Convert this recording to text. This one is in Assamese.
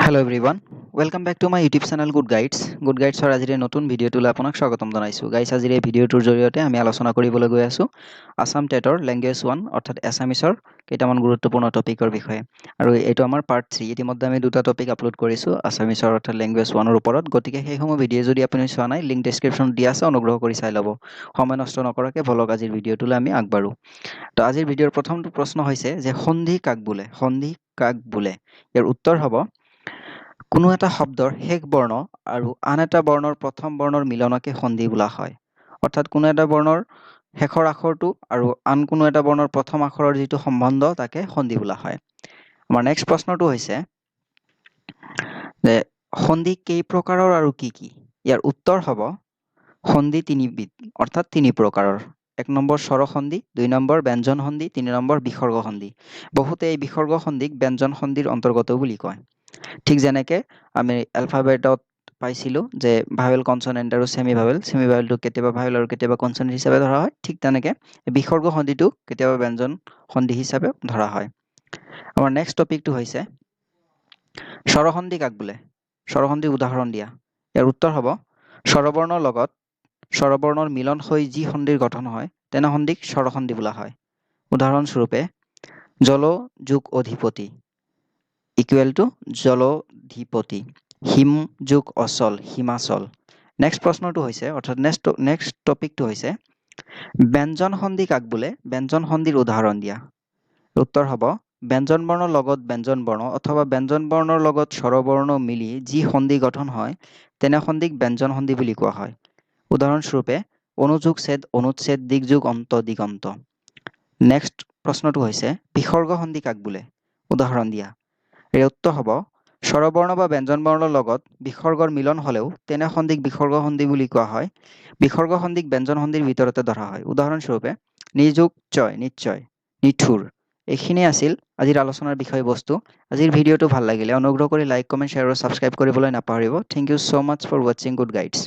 Hello everyone, welcome back to my YouTube channel Good Guides. Good Guides or আজিৰ নতুন ভিডিঅ'টোলৈ আপোনাক স্বাগতম জনাইছো। গাইস আজিৰ এই ভিডিঅ'টোৰ জৰিয়তে আমি আলোচনা কৰিবলৈ গৈ আছো আসাম টেটৰ ল্যাঙ্গুৱেজ 1 অৰ্থাৎ এছামিছৰ কেইটামান গুৰুত্বপূৰ্ণ টপিকৰ বিষয়ে। আৰু এইটো আমাৰ পাৰ্ট 3। ইতিমধ্যে আমি দুটা টপিক আপলোড কৰিছো আসামিছৰ অৰ্থাৎ ল্যাঙ্গুৱেজ 1 ৰ ওপৰত। গতিকে সেইসমূহ ভিডিঅ' যদি আপুনি চোৱা নাই লিংক ডেসক্ৰিপচনত দিয়া আছে, অনুগ্ৰহ কৰি চাই ল'ব। সময় নষ্ট নকৰাকৈ বলক আজিৰ ভিডিঅ'টোলৈ আমি আগবাঢ়ো। তো আজিৰ ভিডিঅ'ৰ প্ৰথমটো প্ৰশ্ন হৈছে যে সন্ধি কাক বোলে? সন্ধি কাক বোলে? ইয়াৰ উত্তৰ হ'ব কোনো এটা শব্দৰ শেষ বৰ্ণ আৰু আন এটা বৰ্ণৰ প্ৰথম বৰ্ণৰ মিলনকে সন্ধি বোলা হয়। অৰ্থাৎ কোনো এটা বৰ্ণৰ শেষৰ আখৰটো আৰু আন কোনো এটা বৰ্ণৰ প্ৰথম আখৰৰ যিটো সম্বন্ধ তাকে সন্ধি বোলা হয়। আমাৰ নেক্সট প্ৰশ্নটো হৈছে যে সন্ধি কেই প্ৰকাৰৰ আৰু কি কি? ইয়াৰ উত্তৰ হ'ব সন্ধি তিনিবিধ অৰ্থাৎ তিনি প্ৰকাৰৰ। 1 নম্বৰ স্বৰসন্ধি, 2 নম্বৰ ব্যঞ্জন সন্ধি, 3 নম্বৰ বিসৰ্গ সন্ধি। বহুতে এই বিসৰ্গ সন্ধিক ব্যঞ্জন সন্ধিৰ অন্তৰ্গত বুলি কয়। ঠিক যেনেকে আমি এলফাবেটত পাইছিলো যে ভাৱেল কনসনেন্ট আৰু সেমি ভাৱেলটো কেতিয়াবা ভাৱেল আৰু কেতিয়াবা কনসনেন্ট হিচাপে ধৰা হয়। ঠিক তেনেকে বিসৰ্গ সন্ধিটো কেতিয়াবা ব্যঞ্জন সন্ধি হিচাপে ধৰা হয়। আমাৰ নেক্সট টপিকটো হৈছে স্বৰসন্ধি কাক বোলে? স্বৰসন্ধিৰ উদাহৰণ দিয়া। ইয়াৰ উত্তৰ হ'ব স্বৰবৰ্ণৰ লগত স্বৰবৰ্ণৰ মিলন হৈ যি সন্ধিৰ গঠন হয় তেনে সন্ধিক স্বৰসন্ধি বোলা হয়। উদাহৰণস্বৰূপে জল যোগ অধিপতি ইকুৱেল টু জলধিপতি, হিম যোগ অচল হিমাচল। নেক্সট প্ৰশ্নটো হৈছে অৰ্থাৎ নেক্সট টপিকটো হৈছে ব্যঞ্জন সন্ধি কাক বোলে? ব্যঞ্জন সন্ধিৰ উদাহৰণ দিয়া। উত্তৰ হ'ব ব্যঞ্জন বৰ্ণৰ লগত ব্যঞ্জন বৰ্ণ অথবা ব্যঞ্জন বৰ্ণৰ লগত স্বৰবৰ্ণ মিলি যি সন্ধি গঠন হয় তেনে সন্ধিক ব্যঞ্জন সন্ধি বুলি কোৱা হয়। উদাহৰণস্বৰূপে অনুযোগ ছেদ অনুচ্ছেদ, দিগযোগ অন্ত দিগন্ত। নেক্সট প্ৰশ্নটো হৈছে বিসৰ্গ সন্ধি কাক বোলে? উদাহৰণ দিয়া। ইয়াৰ উত্তৰ হ'ব স্বৰবৰ্ণ বা ব্যঞ্জন বৰ্ণৰ লগত বিসৰ্গৰ মিলন হ'লেও তেনে সন্ধিক বিসৰ্গ সন্ধি বুলি কোৱা হয়। বিসৰ্গ সন্ধিক ব্যঞ্জন সন্ধিৰ ভিতৰতে ধৰা হয়। উদাহৰণস্বৰূপে নিযোগ চয় নিশ্চয়, নিঠুৰ। এইখিনি আছিল আজিৰ আলোচনাৰ বিষয়বস্তু। আজিৰ ভিডিঅ'টো ভাল লাগিলে অনুগ্ৰহ কৰি লাইক, কমেণ্ট, শ্বেয়াৰ আৰু ছাবস্ক্ৰাইব কৰিবলৈ নাপাহৰিব। Thank you so much for watching Good Guides.